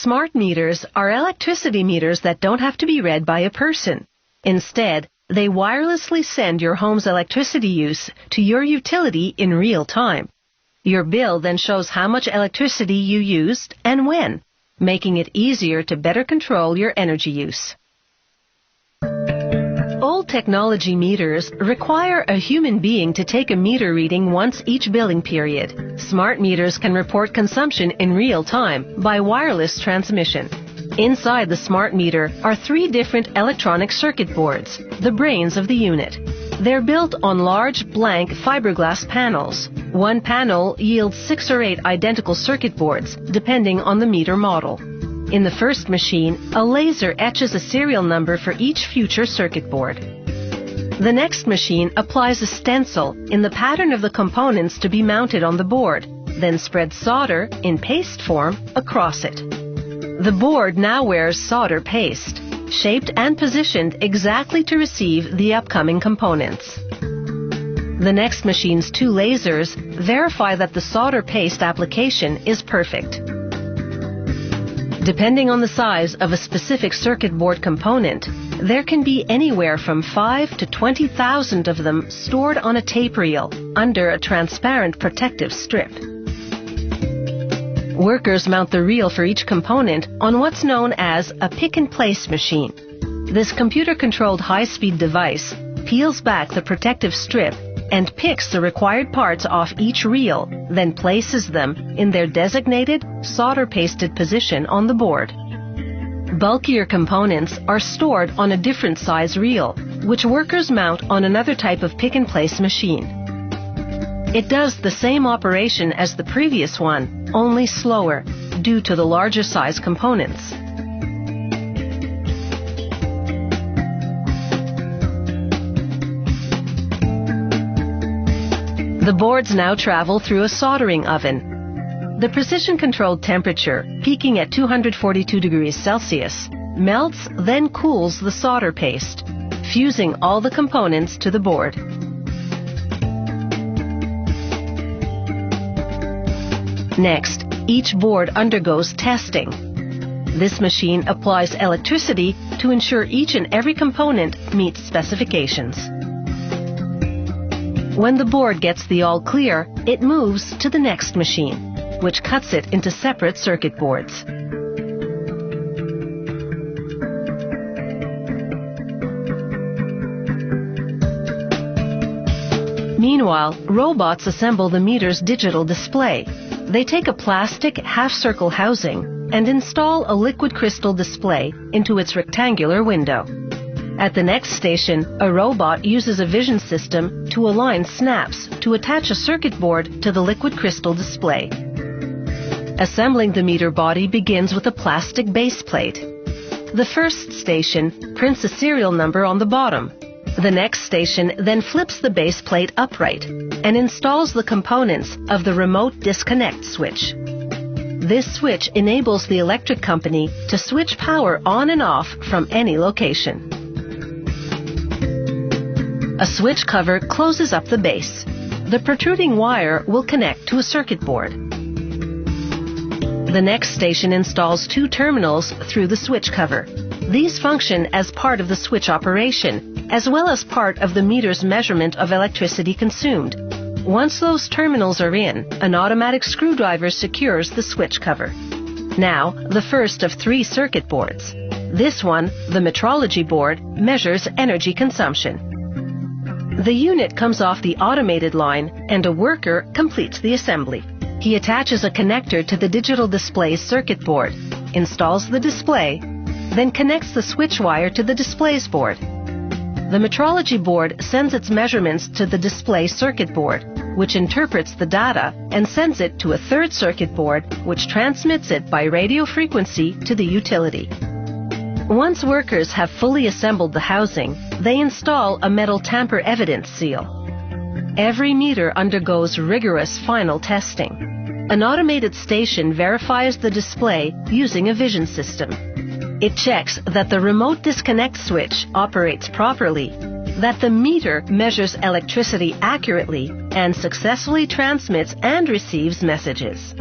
Smart meters are electricity meters that don't have to be read by a person. Instead, they wirelessly send your home's electricity use to your utility in real time. Your bill then shows how much electricity you used and when, making it easier to better control your energy use. Old technology meters require a human being to take a meter reading once each billing period. Smart meters can report consumption in real time by wireless transmission. Inside the smart meter are 3 different electronic circuit boards, the brains of the unit. They're built on large blank fiberglass panels. One panel yields 6 or 8 identical circuit boards, depending on the meter model. In the first machine, a laser etches a serial number for each future circuit board. The next machine applies a stencil in the pattern of the components to be mounted on the board, then spreads solder in paste form across it. The board now wears solder paste, shaped and positioned exactly to receive the upcoming components. The next machine's 2 lasers verify that the solder paste application is perfect. Depending on the size of a specific circuit board component, there can be anywhere from 5 to 20,000 of them stored on a tape reel under a transparent protective strip. Workers mount the reel for each component on what's known as a pick-and-place machine. This computer-controlled high-speed device peels back the protective strip and picks the required parts off each reel, then places them in their designated solder-pasted position on the board. Bulkier components are stored on a different size reel, which workers mount on another type of pick-and-place machine. It does the same operation as the previous one, only slower, due to the larger size components. The boards now travel through a soldering oven. The precision-controlled temperature, peaking at 242 degrees Celsius, melts, then cools the solder paste, fusing all the components to the board. Next, each board undergoes testing. This machine applies electricity to ensure each and every component meets specifications. When the board gets the all clear, it moves to the next machine, which cuts it into separate circuit boards. Meanwhile, robots assemble the meter's digital display. They take a plastic half-circle housing and install a liquid crystal display into its rectangular window. At the next station, a robot uses a vision system to align snaps to attach a circuit board to the liquid crystal display. Assembling the meter body begins with a plastic base plate. The first station prints a serial number on the bottom. The next station then flips the base plate upright and installs the components of the remote disconnect switch. This switch enables the electric company to switch power on and off from any location. A switch cover closes up the base. The protruding wire will connect to a circuit board. The next station installs 2 terminals through the switch cover. These function as part of the switch operation, as well as part of the meter's measurement of electricity consumed. Once those terminals are in, an automatic screwdriver secures the switch cover. Now, the first of 3 circuit boards. This one, the metrology board, measures energy consumption. The unit comes off the automated line and a worker completes the assembly. He attaches a connector to the digital display's circuit board, installs the display, then connects the switch wire to the display's board. The metrology board sends its measurements to the display circuit board, which interprets the data and sends it to a 3rd circuit board, which transmits it by radio frequency to the utility. Once workers have fully assembled the housing, they install a metal tamper evidence seal. Every meter undergoes rigorous final testing. An automated station verifies the display using a vision system. It checks that the remote disconnect switch operates properly, that the meter measures electricity accurately, and successfully transmits and receives messages.